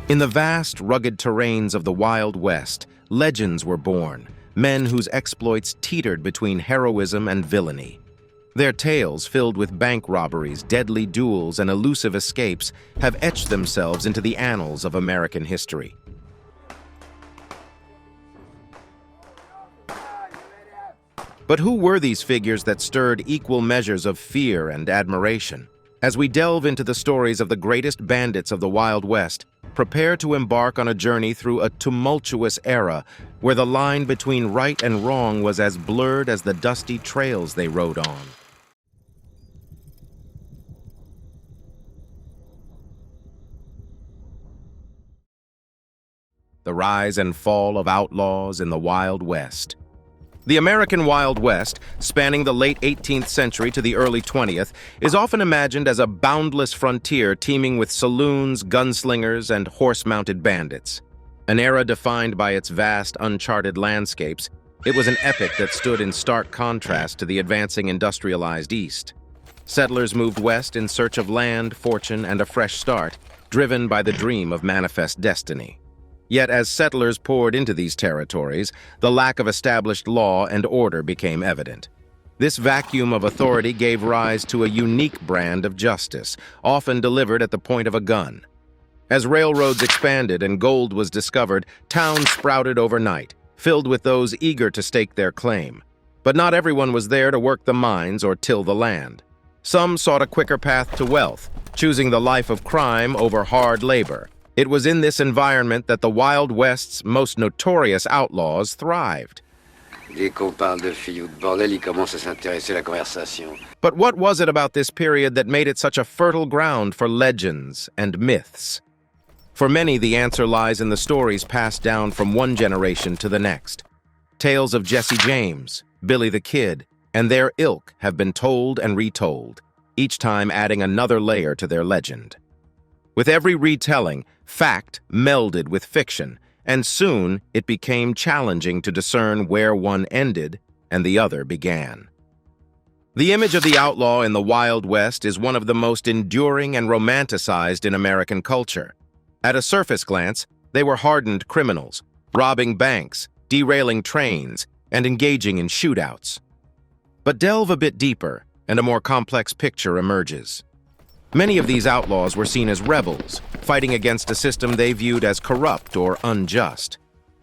In the vast, rugged terrains of the Wild West, legends were born, men whose exploits teetered between heroism and villainy. Their tales, filled with bank robberies, deadly duels, and elusive escapes, have etched themselves into the annals of American history. But who were these figures that stirred equal measures of fear and admiration? As we delve into the stories of the greatest bandits of the Wild West, prepare to embark on a journey through a tumultuous era where the line between right and wrong was as blurred as the dusty trails they rode on. The rise and fall of outlaws in the Wild West. The American Wild West, spanning the late 18th century to the early 20th, is often imagined as a boundless frontier teeming with saloons, gunslingers, and horse-mounted bandits. An era defined by its vast, uncharted landscapes, it was an epic that stood in stark contrast to the advancing industrialized East. Settlers moved west in search of land, fortune, and a fresh start, driven by the dream of manifest destiny. Yet as settlers poured into these territories, the lack of established law and order became evident. This vacuum of authority gave rise to a unique brand of justice, often delivered at the point of a gun. As railroads expanded and gold was discovered, towns sprouted overnight, filled with those eager to stake their claim. But not everyone was there to work the mines or till the land. Some sought a quicker path to wealth, choosing the life of crime over hard labor. It was in this environment that the Wild West's most notorious outlaws thrived. Dès qu'on parle de filles ou de bordel, il commence à s'intéresser à la conversation. But what was it about this period that made it such a fertile ground for legends and myths? For many, the answer lies in the stories passed down from one generation to the next. Tales of Jesse James, Billy the Kid, and their ilk have been told and retold, each time adding another layer to their legend. With every retelling, fact melded with fiction, and soon it became challenging to discern where one ended and the other began. The image of the outlaw in the Wild West is one of the most enduring and romanticized in American culture. At a surface glance, they were hardened criminals, robbing banks, derailing trains, and engaging in shootouts. But delve a bit deeper, and a more complex picture emerges. Many of these outlaws were seen as rebels, fighting against a system they viewed as corrupt or unjust.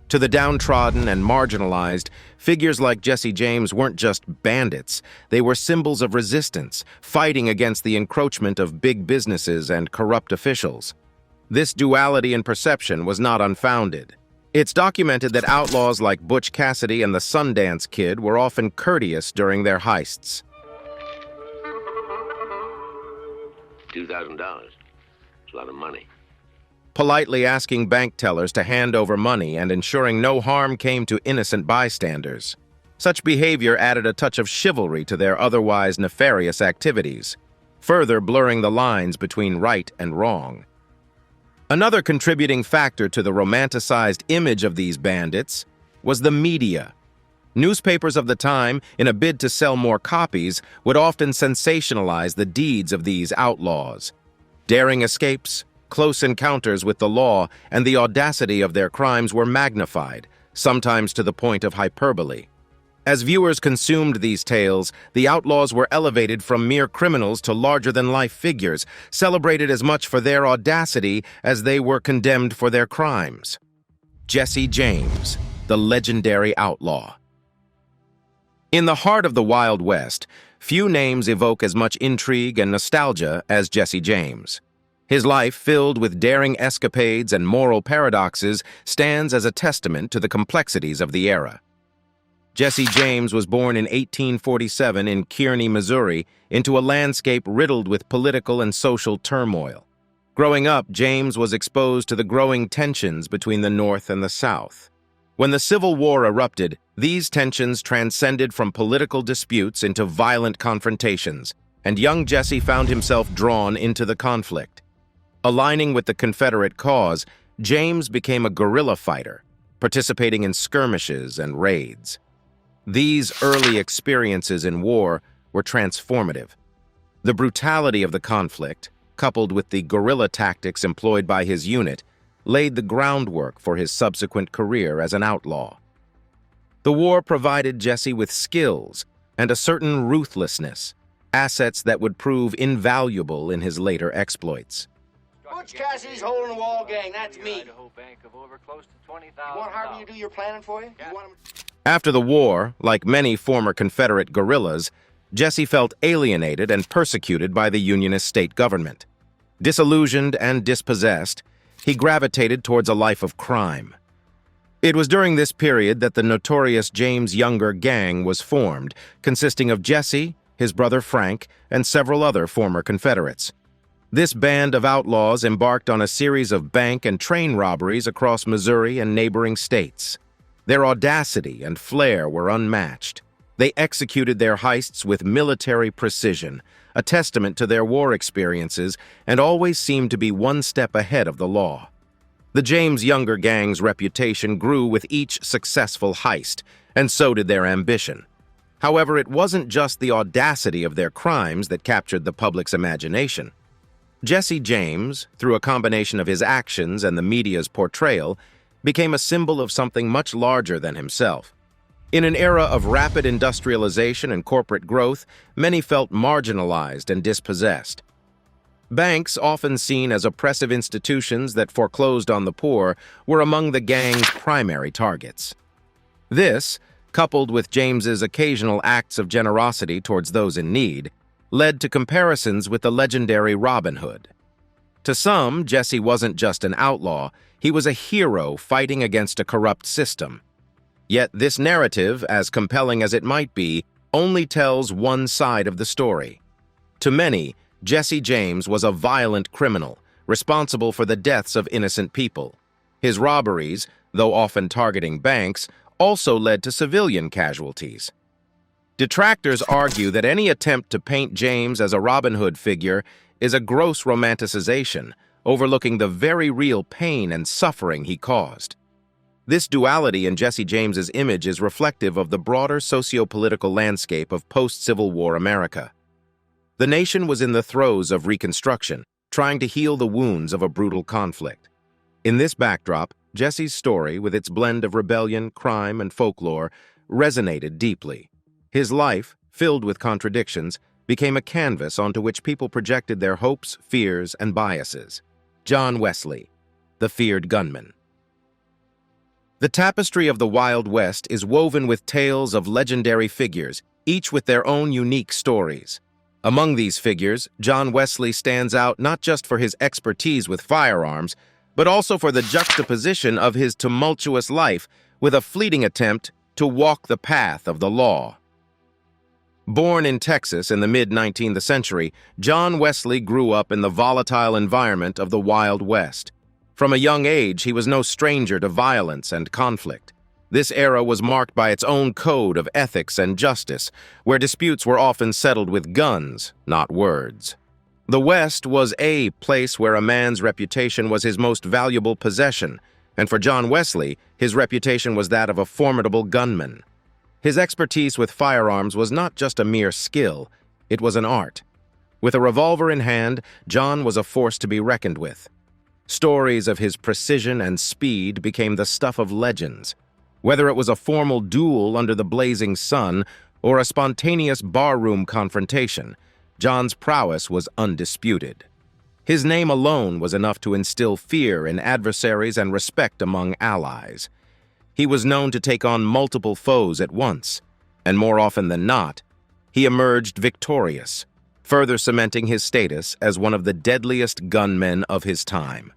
To the downtrodden and marginalized, figures like Jesse James weren't just bandits, they were symbols of resistance, fighting against the encroachment of big businesses and corrupt officials. This duality in perception was not unfounded. It's documented that outlaws like Butch Cassidy and the Sundance Kid were often courteous during their heists. $2,000. It's a lot of money. Politely asking bank tellers to hand over money and ensuring no harm came to innocent bystanders. Such behavior added a touch of chivalry to their otherwise nefarious activities, further blurring the lines between right and wrong. Another contributing factor to the romanticized image of these bandits was the media. Newspapers of the time, in a bid to sell more copies, would often sensationalize the deeds of these outlaws. Daring escapes, close encounters with the law, and the audacity of their crimes were magnified, sometimes to the point of hyperbole. As viewers consumed these tales, the outlaws were elevated from mere criminals to larger-than-life figures, celebrated as much for their audacity as they were condemned for their crimes. Jesse James, the legendary outlaw. In the heart of the Wild West, few names evoke as much intrigue and nostalgia as Jesse James. His life, filled with daring escapades and moral paradoxes, stands as a testament to the complexities of the era. Jesse James was born in 1847 in Kearney, Missouri, into a landscape riddled with political and social turmoil. Growing up, James was exposed to the growing tensions between the North and the South. When the Civil War erupted, these tensions transcended from political disputes into violent confrontations, and young Jesse found himself drawn into the conflict. Aligning with the Confederate cause, James became a guerrilla fighter, participating in skirmishes and raids. These early experiences in war were transformative. The brutality of the conflict, coupled with the guerrilla tactics employed by his unit, laid the groundwork for his subsequent career as an outlaw. The war provided Jesse with skills and a certain ruthlessness, assets that would prove invaluable in his later exploits. Butch Cassidy's hole-in-the-wall gang, that's me. You want Harvey to do your planning for you? After the war, like many former Confederate guerrillas, Jesse felt alienated and persecuted by the Unionist state government. Disillusioned and dispossessed, he gravitated towards a life of crime. It was during this period that the notorious James Younger gang was formed, consisting of Jesse, his brother Frank, and several other former Confederates. This band of outlaws embarked on a series of bank and train robberies across Missouri and neighboring states. Their audacity and flair were unmatched. They executed their heists with military precision, a testament to their war experiences, and always seemed to be one step ahead of the law. The James Younger gang's reputation grew with each successful heist, and so did their ambition. However, it wasn't just the audacity of their crimes that captured the public's imagination. Jesse James, through a combination of his actions and the media's portrayal, became a symbol of something much larger than himself. In an era of rapid industrialization and corporate growth, many felt marginalized and dispossessed. Banks, often seen as oppressive institutions that foreclosed on the poor, were among the gang's primary targets. This, coupled with James's occasional acts of generosity towards those in need, led to comparisons with the legendary Robin Hood. To some, Jesse wasn't just an outlaw, he was a hero fighting against a corrupt system. Yet this narrative, as compelling as it might be, only tells one side of the story. To many, Jesse James was a violent criminal, responsible for the deaths of innocent people. His robberies, though often targeting banks, also led to civilian casualties. Detractors argue that any attempt to paint James as a Robin Hood figure is a gross romanticization, overlooking the very real pain and suffering he caused. This duality in Jesse James's image is reflective of the broader socio-political landscape of post-Civil War America. The nation was in the throes of Reconstruction, trying to heal the wounds of a brutal conflict. In this backdrop, Jesse's story, with its blend of rebellion, crime, and folklore, resonated deeply. His life, filled with contradictions, became a canvas onto which people projected their hopes, fears, and biases. John Wesley, the feared gunman. The tapestry of the Wild West is woven with tales of legendary figures, each with their own unique stories. Among these figures, John Wesley stands out not just for his expertise with firearms, but also for the juxtaposition of his tumultuous life with a fleeting attempt to walk the path of the law. Born in Texas in the mid-19th century, John Wesley grew up in the volatile environment of the Wild West. From a young age, he was no stranger to violence and conflict. This era was marked by its own code of ethics and justice, where disputes were often settled with guns, not words. The West was a place where a man's reputation was his most valuable possession, and for John Wesley, his reputation was that of a formidable gunman. His expertise with firearms was not just a mere skill, it was an art. With a revolver in hand, John was a force to be reckoned with. Stories of his precision and speed became the stuff of legends. Whether it was a formal duel under the blazing sun or a spontaneous barroom confrontation, John's prowess was undisputed. His name alone was enough to instill fear in adversaries and respect among allies. He was known to take on multiple foes at once, and more often than not, he emerged victorious, further cementing his status as one of the deadliest gunmen of his time.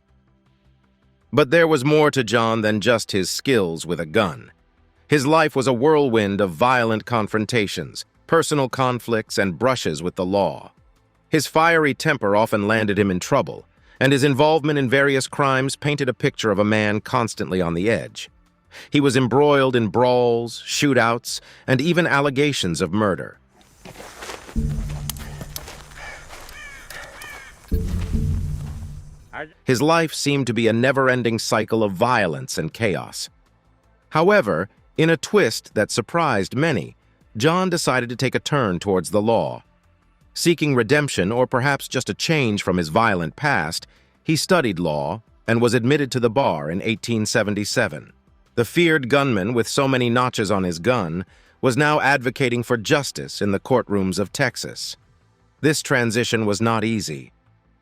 But there was more to John than just his skills with a gun. His life was a whirlwind of violent confrontations, personal conflicts, and brushes with the law. His fiery temper often landed him in trouble, and his involvement in various crimes painted a picture of a man constantly on the edge. He was embroiled in brawls, shootouts, and even allegations of murder. His life seemed to be a never-ending cycle of violence and chaos. However, in a twist that surprised many, John decided to take a turn towards the law. Seeking redemption or perhaps just a change from his violent past, he studied law and was admitted to the bar in 1877. The feared gunman with so many notches on his gun was now advocating for justice in the courtrooms of Texas. This transition was not easy.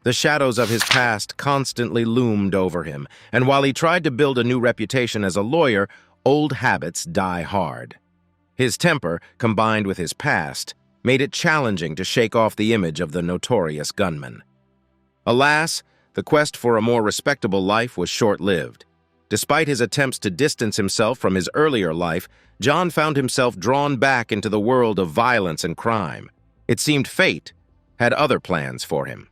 The shadows of his past constantly loomed over him, and while he tried to build a new reputation as a lawyer, old habits die hard. His temper, combined with his past, made it challenging to shake off the image of the notorious gunman. Alas, the quest for a more respectable life was short-lived. Despite his attempts to distance himself from his earlier life, John found himself drawn back into the world of violence and crime. It seemed fate had other plans for him.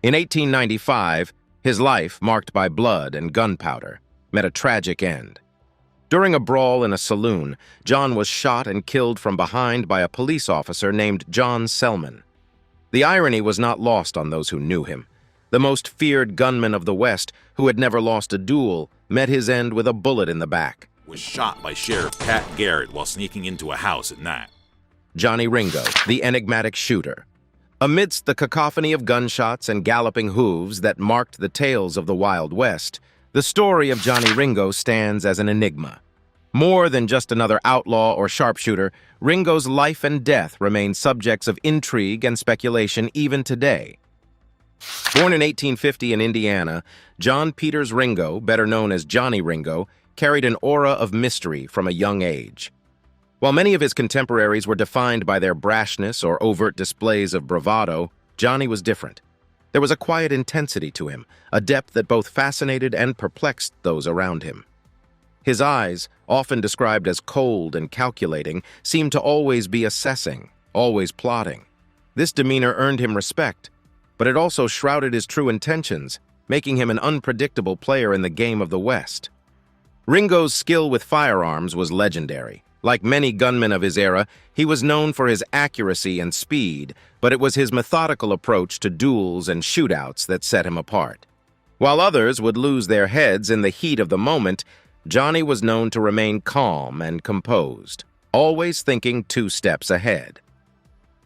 In 1895, his life, marked by blood and gunpowder, met a tragic end. During a brawl in a saloon, John was shot and killed from behind by a police officer named John Selman. The irony was not lost on those who knew him. The most feared gunman of the West, who had never lost a duel, met his end with a bullet in the back. Was shot by Sheriff Pat Garrett while sneaking into a house at night. Johnny Ringo, the enigmatic shooter. Amidst the cacophony of gunshots and galloping hooves that marked the tales of the Wild West, the story of Johnny Ringo stands as an enigma. More than just another outlaw or sharpshooter, Ringo's life and death remain subjects of intrigue and speculation even today. Born in 1850 in Indiana, John Peters Ringo, better known as Johnny Ringo, carried an aura of mystery from a young age. While many of his contemporaries were defined by their brashness or overt displays of bravado, Johnny was different. There was a quiet intensity to him, a depth that both fascinated and perplexed those around him. His eyes, often described as cold and calculating, seemed to always be assessing, always plotting. This demeanor earned him respect, but it also shrouded his true intentions, making him an unpredictable player in the game of the West. Ringo's skill with firearms was legendary. Like many gunmen of his era, he was known for his accuracy and speed, but it was his methodical approach to duels and shootouts that set him apart. While others would lose their heads in the heat of the moment, Johnny was known to remain calm and composed, always thinking 2 steps ahead.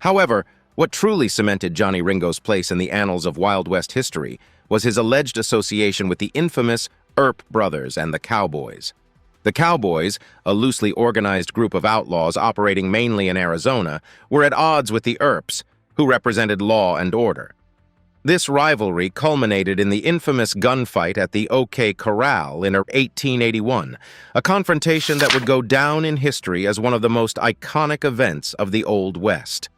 However, what truly cemented Johnny Ringo's place in the annals of Wild West history was his alleged association with the infamous Earp brothers and the Cowboys. The Cowboys, a loosely organized group of outlaws operating mainly in Arizona, were at odds with the Earps, who represented law and order. This rivalry culminated in the infamous gunfight at the OK Corral in 1881, a confrontation that would go down in history as one of the most iconic events of the Old West.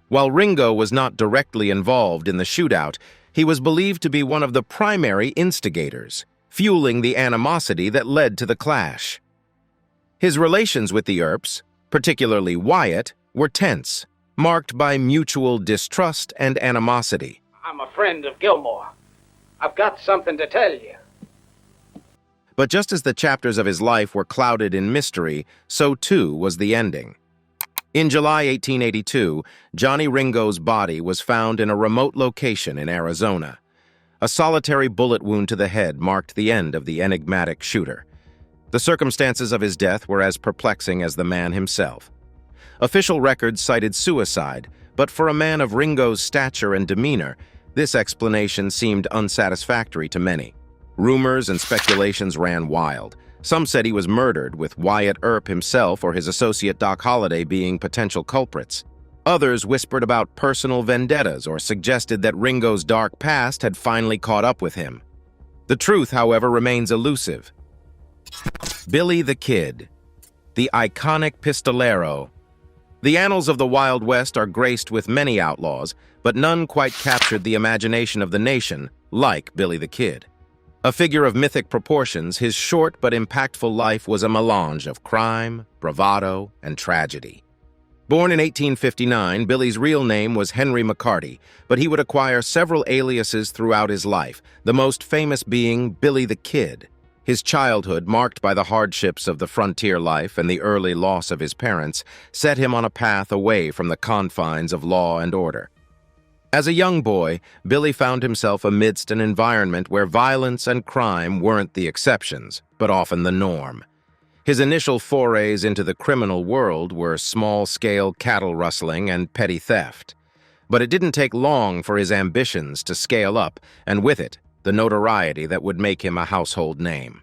While Ringo was not directly involved in the shootout, he was believed to be one of the primary instigators, fueling the animosity that led to the clash. His relations with the Earps, particularly Wyatt, were tense, marked by mutual distrust and animosity. I'm a friend of Gilmore. I've got something to tell you. But just as the chapters of his life were clouded in mystery, so too was the ending. In July 1882, Johnny Ringo's body was found in a remote location in Arizona. A solitary bullet wound to the head marked the end of the enigmatic shooter. The circumstances of his death were as perplexing as the man himself. Official records cited suicide, but for a man of Ringo's stature and demeanor, this explanation seemed unsatisfactory to many. Rumors and speculations ran wild. Some said he was murdered, with Wyatt Earp himself or his associate Doc Holliday being potential culprits. Others whispered about personal vendettas or suggested that Ringo's dark past had finally caught up with him. The truth, however, remains elusive. Billy the Kid, the iconic pistolero. The annals of the Wild West are graced with many outlaws, but none quite captured the imagination of the nation like Billy the Kid. A figure of mythic proportions, his short but impactful life was a melange of crime, bravado, and tragedy. Born in 1859, Billy's real name was Henry McCarty, but he would acquire several aliases throughout his life, the most famous being Billy the Kid. His childhood, marked by the hardships of the frontier life and the early loss of his parents, set him on a path away from the confines of law and order. As a young boy, Billy found himself amidst an environment where violence and crime weren't the exceptions, but often the norm. His initial forays into the criminal world were small-scale cattle rustling and petty theft. But it didn't take long for his ambitions to scale up, and with it, the notoriety that would make him a household name.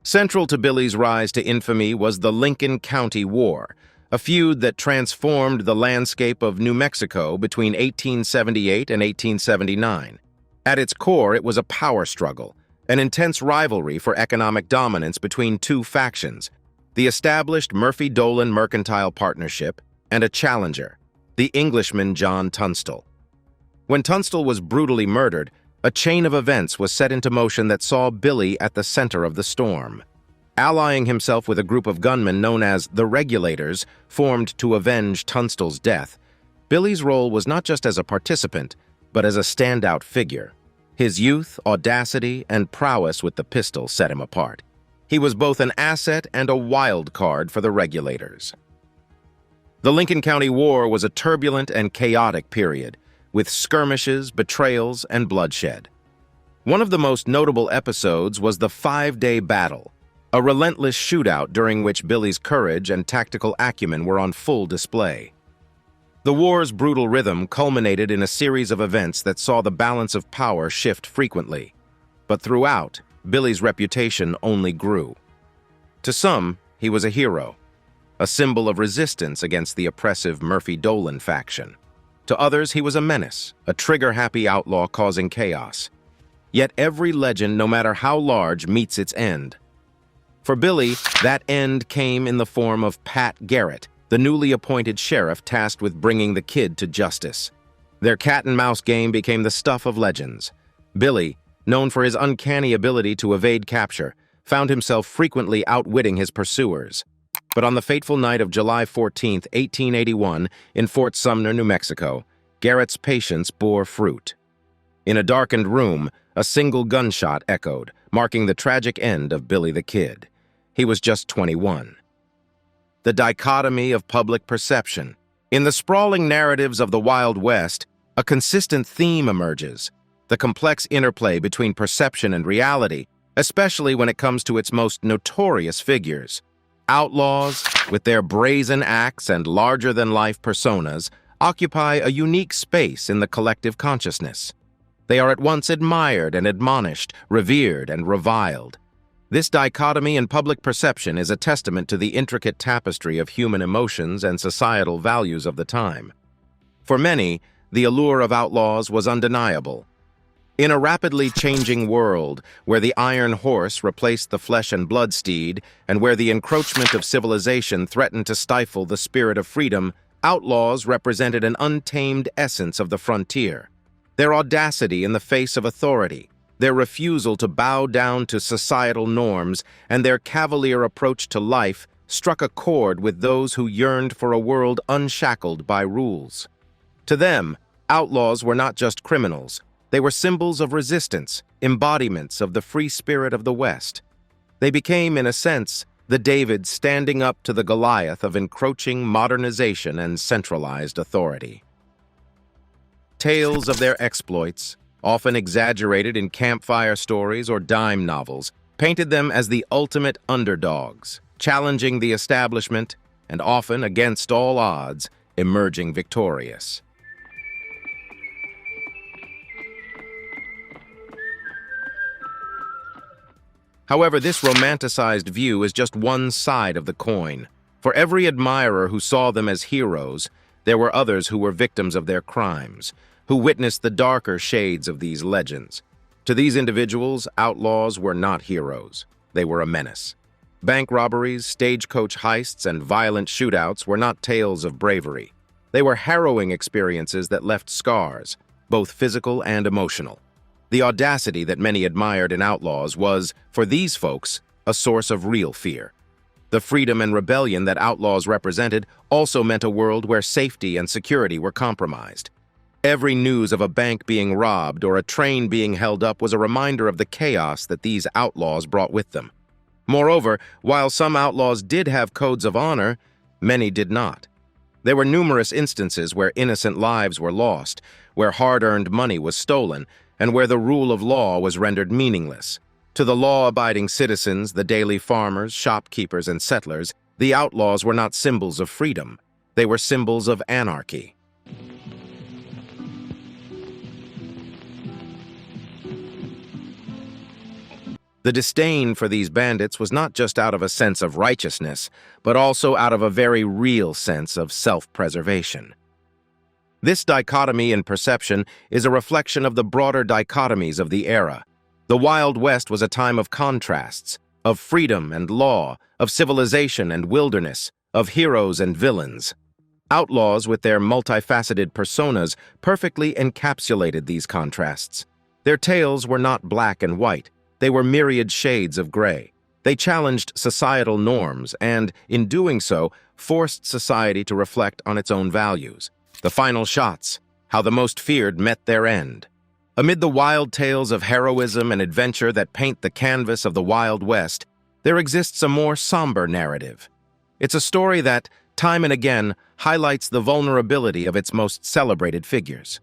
Central to Billy's rise to infamy was the Lincoln County War, a feud that transformed the landscape of New Mexico between 1878 and 1879. At its core, it was a power struggle, an intense rivalry for economic dominance between two factions, the established Murphy-Dolan Mercantile Partnership and a challenger, the Englishman John Tunstall. When Tunstall was brutally murdered, a chain of events was set into motion that saw Billy at the center of the storm. Allying himself with a group of gunmen known as the Regulators, formed to avenge Tunstall's death, Billy's role was not just as a participant, but as a standout figure. His youth, audacity, and prowess with the pistol set him apart. He was both an asset and a wild card for the Regulators. The Lincoln County War was a turbulent and chaotic period, with skirmishes, betrayals, and bloodshed. One of the most notable episodes was the 5-day battle, a relentless shootout during which Billy's courage and tactical acumen were on full display. The war's brutal rhythm culminated in a series of events that saw the balance of power shift frequently. But throughout, Billy's reputation only grew. To some, he was a hero, a symbol of resistance against the oppressive Murphy-Dolan faction. To others, he was a menace, a trigger-happy outlaw causing chaos. Yet every legend, no matter how large, meets its end. For Billy, that end came in the form of Pat Garrett, the newly appointed sheriff tasked with bringing the kid to justice. Their cat-and-mouse game became the stuff of legends. Billy, known for his uncanny ability to evade capture, found himself frequently outwitting his pursuers. But on the fateful night of July 14, 1881, in Fort Sumner, New Mexico, Garrett's patience bore fruit. In a darkened room, a single gunshot echoed, marking the tragic end of Billy the Kid. He was just 21. The dichotomy of public perception. In the sprawling narratives of the Wild West, a consistent theme emerges: the complex interplay between perception and reality, especially when it comes to its most notorious figures. Outlaws, with their brazen acts and larger-than-life personas, occupy a unique space in the collective consciousness. They are at once admired and admonished, revered and reviled. This dichotomy in public perception is a testament to the intricate tapestry of human emotions and societal values of the time. For many, the allure of outlaws was undeniable. In a rapidly changing world, where the iron horse replaced the flesh and blood steed, and where the encroachment of civilization threatened to stifle the spirit of freedom, outlaws represented an untamed essence of the frontier. Their audacity in the face of authority, their refusal to bow down to societal norms, and their cavalier approach to life struck a chord with those who yearned for a world unshackled by rules. To them, outlaws were not just criminals. They were symbols of resistance, embodiments of the free spirit of the West. They became, in a sense, the David standing up to the Goliath of encroaching modernization and centralized authority. Tales of their exploits, often exaggerated in campfire stories or dime novels, painted them as the ultimate underdogs, challenging the establishment and often, against all odds, emerging victorious. However, this romanticized view is just one side of the coin. For every admirer who saw them as heroes, there were others who were victims of their crimes, who witnessed the darker shades of these legends. To these individuals, outlaws were not heroes. They were a menace. Bank robberies, stagecoach heists, and violent shootouts were not tales of bravery. They were harrowing experiences that left scars, both physical and emotional. The audacity that many admired in outlaws was, for these folks, a source of real fear. The freedom and rebellion that outlaws represented also meant a world where safety and security were compromised. Every news of a bank being robbed or a train being held up was a reminder of the chaos that these outlaws brought with them. Moreover, while some outlaws did have codes of honor, many did not. There were numerous instances where innocent lives were lost, where hard-earned money was stolen, and where the rule of law was rendered meaningless. To the law-abiding citizens, the daily farmers, shopkeepers, and settlers, the outlaws were not symbols of freedom. They were symbols of anarchy. The disdain for these bandits was not just out of a sense of righteousness, but also out of a very real sense of self-preservation. This dichotomy in perception is a reflection of the broader dichotomies of the era. The Wild West was a time of contrasts, of freedom and law, of civilization and wilderness, of heroes and villains. Outlaws, with their multifaceted personas, perfectly encapsulated these contrasts. Their tales were not black and white. They were myriad shades of gray. They challenged societal norms and, in doing so, forced society to reflect on its own values. The final shots, how the most feared met their end. Amid the wild tales of heroism and adventure that paint the canvas of the Wild West, there exists a more somber narrative. It's a story that, time and again, highlights the vulnerability of its most celebrated figures.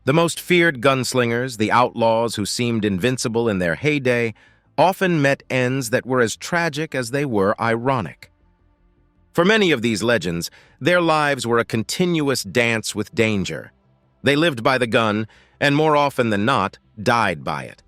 The most feared gunslingers, the outlaws who seemed invincible in their heyday, often met ends that were as tragic as they were ironic. For many of these legends, their lives were a continuous dance with danger. They lived by the gun, and more often than not, died by it.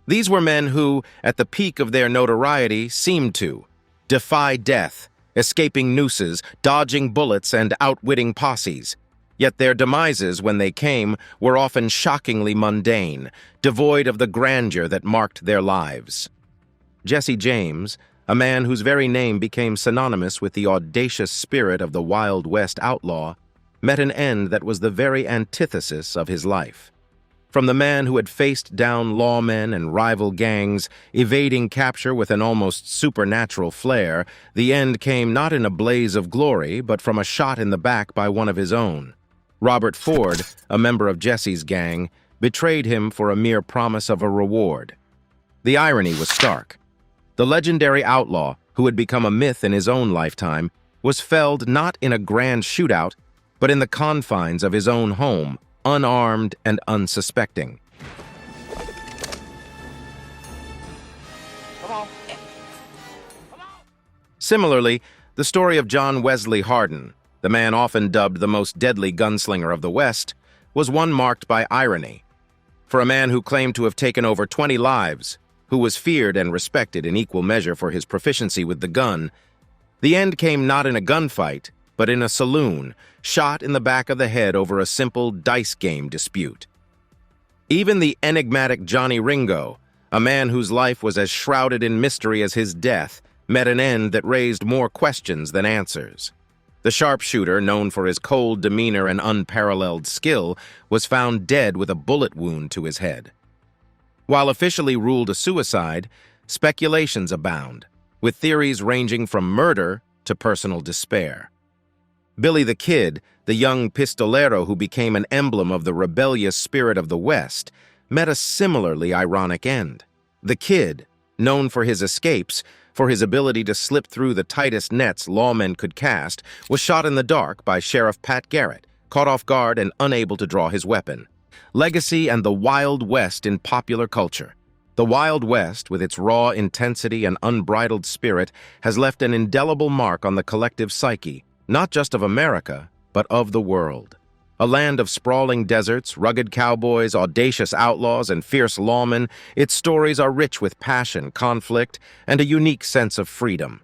These were men who, at the peak of their notoriety, seemed to defy death, escaping nooses, dodging bullets, and outwitting posses. Yet their demises, when they came, were often shockingly mundane, devoid of the grandeur that marked their lives. Jesse James, a man whose very name became synonymous with the audacious spirit of the Wild West outlaw, met an end that was the very antithesis of his life. From the man who had faced down lawmen and rival gangs, evading capture with an almost supernatural flair, the end came not in a blaze of glory, but from a shot in the back by one of his own. Robert Ford, a member of Jesse's gang, betrayed him for a mere promise of a reward. The irony was stark. The legendary outlaw, who had become a myth in his own lifetime, was felled not in a grand shootout, but in the confines of his own home, unarmed and unsuspecting. Similarly, the story of John Wesley Hardin, the man often dubbed the most deadly gunslinger of the West, was one marked by irony. For a man who claimed to have taken over 20 lives, who was feared and respected in equal measure for his proficiency with the gun, the end came not in a gunfight, but in a saloon, shot in the back of the head over a simple dice game dispute. Even the enigmatic Johnny Ringo, a man whose life was as shrouded in mystery as his death, met an end that raised more questions than answers. The sharpshooter, known for his cold demeanor and unparalleled skill, was found dead with a bullet wound to his head. While officially ruled a suicide, speculations abound, with theories ranging from murder to personal despair. Billy the Kid, the young pistolero who became an emblem of the rebellious spirit of the West, met a similarly ironic end. The Kid, known for his escapes, for his ability to slip through the tightest nets lawmen could cast, was shot in the dark by Sheriff Pat Garrett, caught off guard and unable to draw his weapon. Legacy and the Wild West in popular culture. The Wild West, with its raw intensity and unbridled spirit, has left an indelible mark on the collective psyche, not just of America, but of the world. A land of sprawling deserts, rugged cowboys, audacious outlaws, and fierce lawmen, its stories are rich with passion, conflict, and a unique sense of freedom.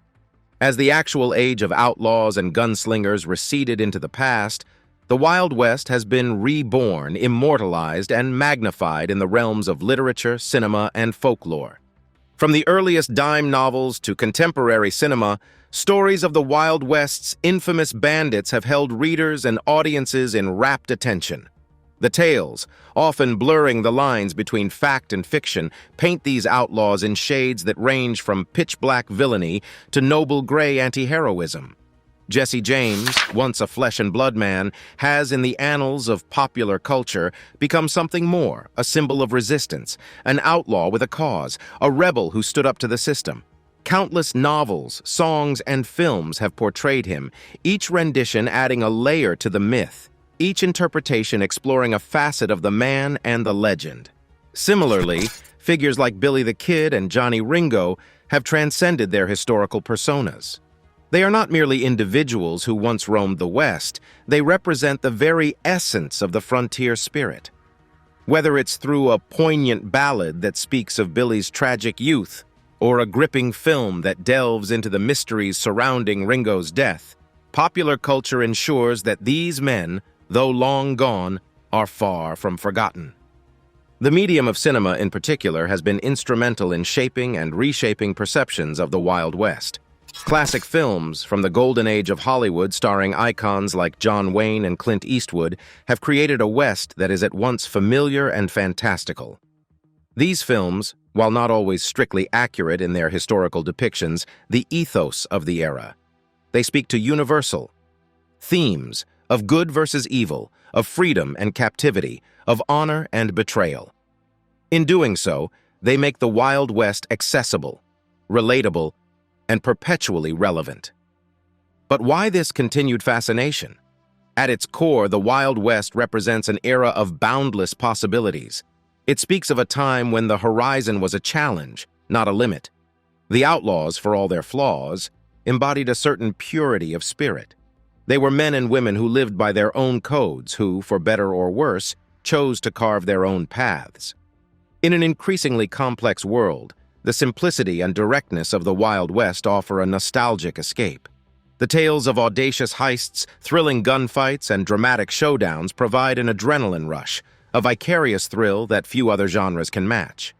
As the actual age of outlaws and gunslingers receded into the past, the Wild West has been reborn, immortalized, and magnified in the realms of literature, cinema, and folklore. From the earliest dime novels to contemporary cinema, stories of the Wild West's infamous bandits have held readers and audiences in rapt attention. The tales, often blurring the lines between fact and fiction, paint these outlaws in shades that range from pitch-black villainy to noble gray anti-heroism. Jesse James, once a flesh-and-blood man, has, in the annals of popular culture, become something more, a symbol of resistance, an outlaw with a cause, a rebel who stood up to the system. Countless novels, songs, and films have portrayed him, each rendition adding a layer to the myth, each interpretation exploring a facet of the man and the legend. Similarly, figures like Billy the Kid and Johnny Ringo have transcended their historical personas. They are not merely individuals who once roamed the West, they represent the very essence of the frontier spirit. Whether it's through a poignant ballad that speaks of Billy's tragic youth, or a gripping film that delves into the mysteries surrounding Ringo's death, popular culture ensures that these men, though long gone, are far from forgotten. The medium of cinema in particular has been instrumental in shaping and reshaping perceptions of the Wild West. Classic films from the golden age of Hollywood starring icons like John Wayne and Clint Eastwood have created a West that is at once familiar and fantastical. These films, while not always strictly accurate in their historical depictions, the ethos of the era. They speak to universal themes of good versus evil, of freedom and captivity, of honor and betrayal. In doing so, they make the Wild West accessible, relatable, and perpetually relevant. But why this continued fascination? At its core, the Wild West represents an era of boundless possibilities. It speaks of a time when the horizon was a challenge, not a limit. The outlaws, for all their flaws, embodied a certain purity of spirit. They were men and women who lived by their own codes, who, for better or worse, chose to carve their own paths. In an increasingly complex world, the simplicity and directness of the Wild West offer a nostalgic escape. The tales of audacious heists, thrilling gunfights, and dramatic showdowns provide an adrenaline rush, a vicarious thrill that few other genres can match.